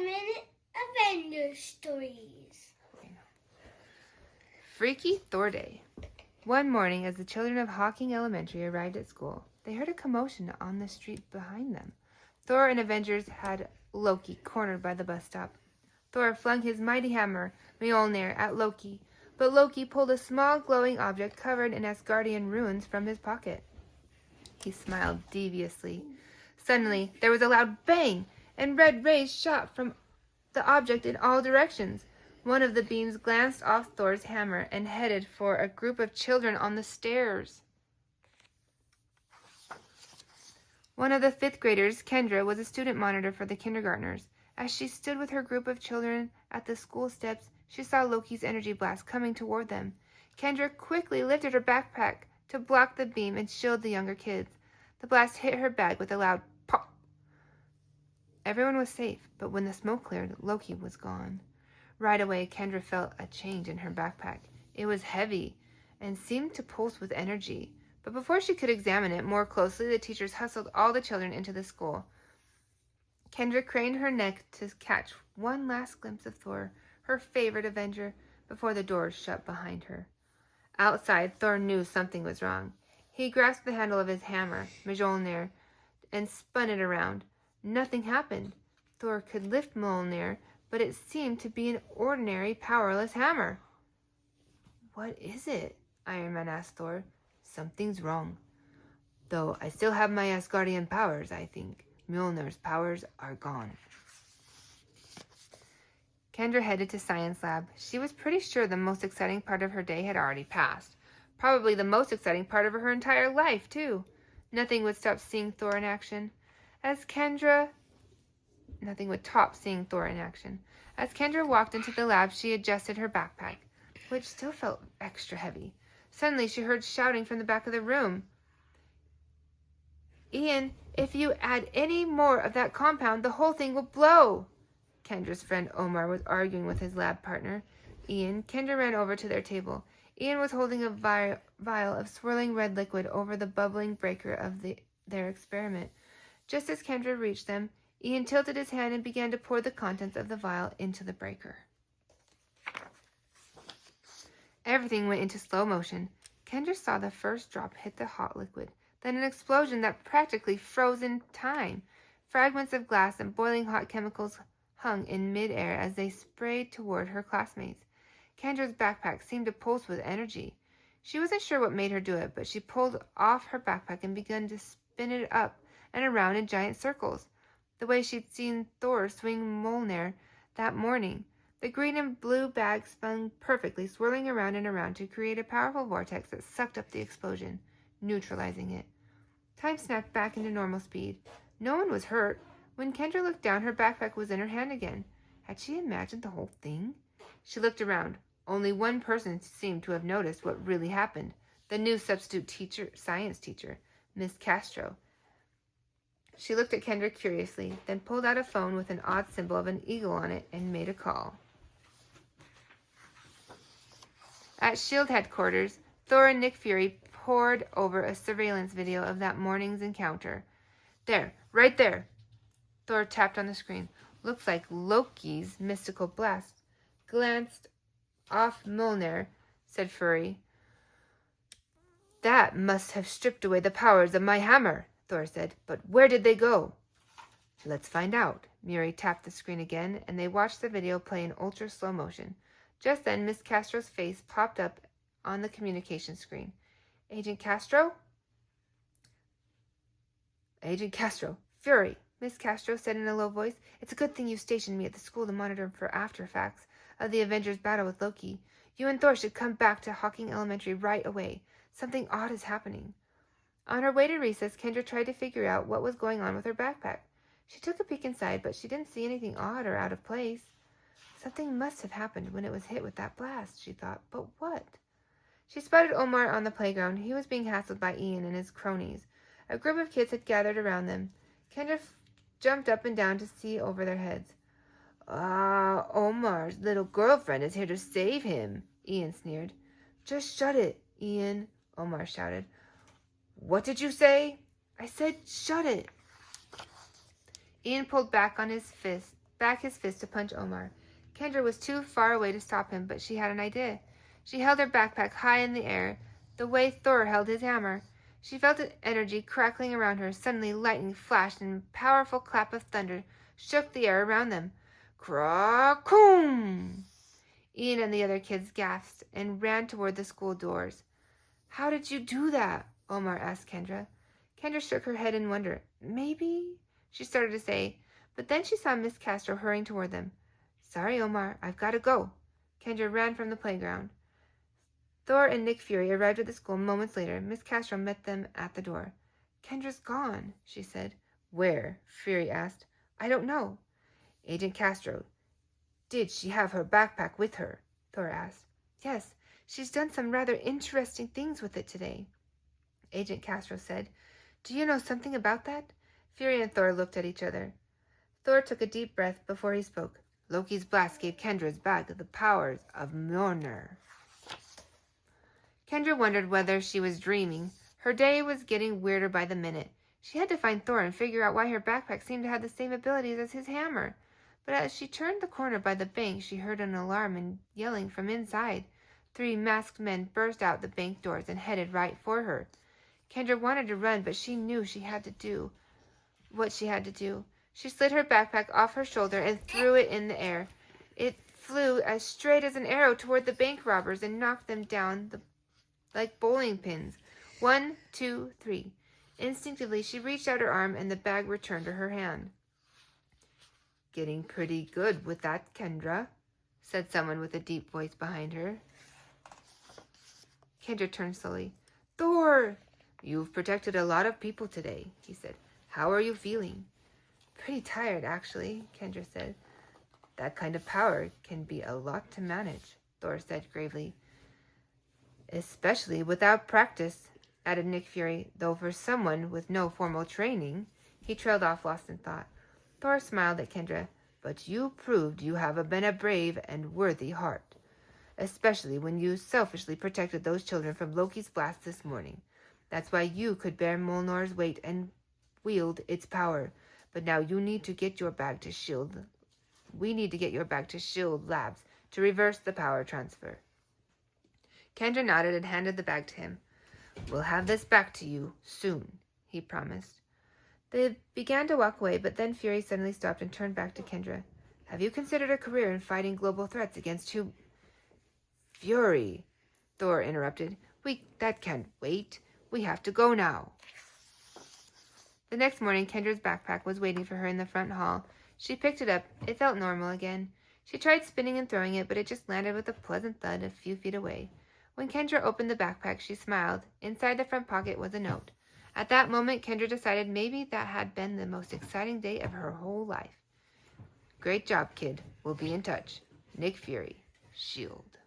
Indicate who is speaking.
Speaker 1: 5-minute Avenger stories.
Speaker 2: Freaky Thor Day. One morning, as the children of Hawking Elementary arrived at school, they heard a commotion on the street behind them. Thor and Avengers had Loki cornered by the bus stop. Thor flung his mighty hammer, Mjolnir, at Loki, but Loki pulled a small glowing object covered in Asgardian runes from his pocket. He smiled deviously. Suddenly, there was a loud bang, and red rays shot from the object in all directions. One of the beams glanced off Thor's hammer and headed for a group of children on the stairs. One of the fifth graders, Kendra, was a student monitor for the kindergartners. As she stood with her group of children at the school steps, she saw Loki's energy blast coming toward them. Kendra quickly lifted her backpack to block the beam and shield the younger kids. The blast hit her bag with a loud pop. Everyone was safe, but when the smoke cleared, Loki was gone. Right away, Kendra felt a change in her backpack. It was heavy and seemed to pulse with energy. But before she could examine it more closely, the teachers hustled all the children into the school. Kendra craned her neck to catch one last glimpse of Thor, her favorite Avenger, before the doors shut behind her. Outside, Thor knew something was wrong. He grasped the handle of his hammer, Mjolnir, and spun it around. Nothing happened. Thor could lift Mjolnir, but it seemed to be an ordinary, powerless hammer. "What is it?" Iron Man asked Thor. "Something's wrong. Though I still have my Asgardian powers, I think. Mjolnir's powers are gone." Kendra headed to Science Lab. She was pretty sure the most exciting part of her day had already passed. Probably the most exciting part of her entire life, too. Nothing would stop seeing Thor in action. Nothing would top seeing Thor in action. As Kendra walked into the lab, she adjusted her backpack, which still felt extra heavy. Suddenly, she heard shouting from the back of the room. "Ian, if you add any more of that compound, the whole thing will blow." Kendra's friend Omar was arguing with his lab partner, Ian. Kendra ran over to their table. Ian was holding a vial of swirling red liquid over the bubbling breaker of their experiment. Just as Kendra reached them, Ian tilted his hand and began to pour the contents of the vial into the breaker. Everything went into slow motion. Kendra saw the first drop hit the hot liquid, then an explosion that practically froze in time. Fragments of glass and boiling hot chemicals hung in midair as they sprayed toward her classmates. Kendra's backpack seemed to pulse with energy. She wasn't sure what made her do it, but she pulled off her backpack and began to spin it up and around in giant circles, the way she'd seen Thor swing Mjolnir that morning. The green and blue bag spun perfectly, swirling around and around to create a powerful vortex that sucked up the explosion, neutralizing it. Time snapped back into normal speed. No one was hurt. When Kendra looked down, her backpack was in her hand again. Had she imagined the whole thing? She looked around. Only one person seemed to have noticed what really happened. The new substitute science teacher, Miss Castro. She looked at Kendra curiously, then pulled out a phone with an odd symbol of an eagle on it and made a call. At S.H.I.E.L.D. headquarters, Thor and Nick Fury pored over a surveillance video of that morning's encounter. "There, right there." Thor tapped on the screen. "Looks like Loki's mystical blast glanced off Mjolnir," said Fury. "That must have stripped away the powers of my hammer," Thor said. "But where did they go?" "Let's find out." Fury tapped the screen again, and they watched the video play in ultra slow motion. Just then, Miss Castro's face popped up on the communication screen. "Agent Castro?" "Agent Castro. Fury," Miss Castro said in a low voice. "It's a good thing you stationed me at the school to monitor for after facts of the Avengers' battle with Loki. You and Thor should come back to Hawking Elementary right away. Something odd is happening." On her way to recess, Kendra tried to figure out what was going on with her backpack. She took a peek inside, but she didn't see anything odd or out of place. Something must have happened when it was hit with that blast, she thought. But what? She spotted Omar on the playground. He was being hassled by Ian and his cronies. A group of kids had gathered around them. Kendra jumped up and down to see over their heads. "Ah, Omar's little girlfriend is here to save him," Ian sneered. "Just shut it, Ian," Omar shouted. "What did you say?" "I said shut it." Ian pulled back on his fist back his fist to punch Omar. Kendra was too far away to stop him, but she had an idea. She held her backpack high in the air, the way Thor held his hammer. She felt the energy crackling around her. Suddenly lightning flashed and a powerful clap of thunder shook the air around them. Crack-coom! Ian and the other kids gasped and ran toward the school doors. How did you do that? Omar asked Kendra. Kendra shook her head in wonder. Maybe, she started to say, but then she saw Miss Castro hurrying toward them. Sorry, Omar, I've got to go. Kendra ran from the playground. Thor and Nick Fury arrived at the school moments later. Miss Castro met them at the door. Kendra's gone, she said. Where? Fury asked. I don't know. Agent Castro, did she have her backpack with her? Thor asked. Yes, she's done some rather interesting things with it today, Agent Castro said. Do you know something about that? Fury and Thor looked at each other. Thor took a deep breath before he spoke. Loki's blast gave Kendra's bag the powers of Mjolnir. Kendra wondered whether she was dreaming. Her day was getting weirder by the minute. She had to find Thor and figure out why her backpack seemed to have the same abilities as his hammer. But as she turned the corner by the bank, she heard an alarm and yelling from inside. 3 masked men burst out the bank doors and headed right for her. Kendra wanted to run, but she knew she had to do what she had to do. She slid her backpack off her shoulder and threw it in the air. It flew as straight as an arrow toward the bank robbers and knocked them down like bowling pins. 1, 2, 3. Instinctively, she reached out her arm and the bag returned to her hand. Getting pretty good with that, Kendra, said someone with a deep voice behind her. Kendra turned slowly. Thor! You've protected a lot of people today, he said. How are you feeling? Pretty tired, actually, Kendra said. That kind of power can be a lot to manage, Thor said gravely. Especially without practice, added Nick Fury, though for someone with no formal training. He trailed off, lost in thought. Thor smiled at Kendra. But you proved you have been a brave and worthy heart, especially when you selfishly protected those children from Loki's blast this morning. That's why you could bear Mjolnir's weight and wield its power. But now you need to get your bag to S.H.I.E.L.D. We need to get your bag to S.H.I.E.L.D. Labs to reverse the power transfer. Kendra nodded and handed the bag to him. We'll have this back to you soon, he promised. They began to walk away, but then Fury suddenly stopped and turned back to Kendra. Have you considered a career in fighting global threats against whom? Fury, Thor interrupted. That can't wait. We have to go now. The next morning, Kendra's backpack was waiting for her in the front hall. She picked it up. It felt normal again. She tried spinning and throwing it, but it just landed with a pleasant thud a few feet away. When Kendra opened the backpack, she smiled. Inside the front pocket was a note. At that moment, Kendra decided maybe that had been the most exciting day of her whole life. Great job, kid. We'll be in touch. Nick Fury, S.H.I.E.L.D.